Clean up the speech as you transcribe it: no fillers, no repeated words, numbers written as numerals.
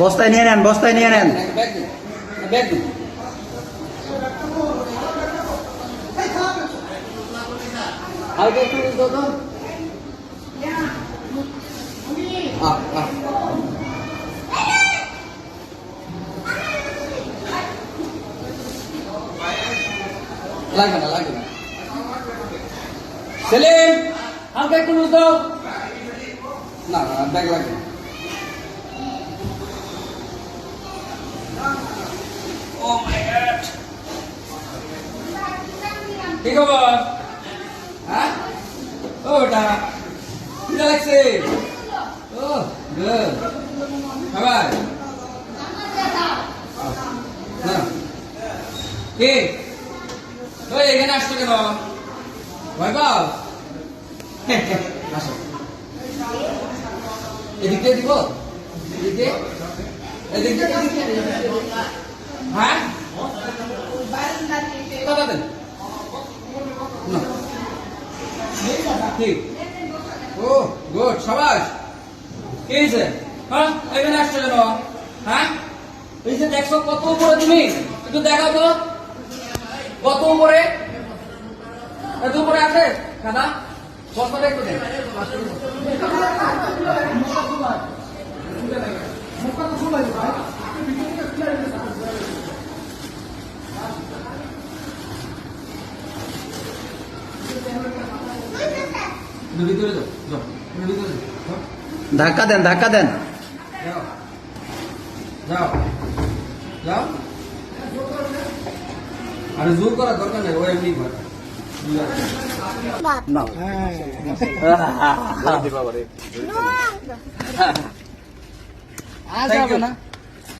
বস্তায় নিয়ে নেন, বস্তায় নিয়ে নেন। ব্যাগ দিন। হালকা একটু দাও তো। লাগবে না, লাগবে না। সেলিম, হালকা একটু লুজ দাও। না না, ব্যাগ লাগবে না। Oh my God! কি খবর? হ্যাঁ? ও বেটা, কি লাগছে? ও, গুড। খাবার? না। কে? ওই এখানে আসছো কেন? ভয় পাও? আসো। এদিকে দিব? এদিকে? এদিকে? হ্যাঁ? কথা দেন। না। ঠিক। ও গুড, সাবাস। কে হয়েছে? হ্যাঁ, এখানে আসছো কেন? হ্যাঁ, এই যে দেখছো কত উপরে তুমি, একটু দেখাও তো কত উপরে। এত উপরে আছে দাদা, বস্তাটা একটু দেন। ভিতরে যাও, যাও, ভিতরে যাও। ধাক্কা দেন, ধাক্কা দেন। যাও, যাও, যাও। আরে জোর করার দরকার নেই, ও এমনি করে। নাও। আর যাবে না।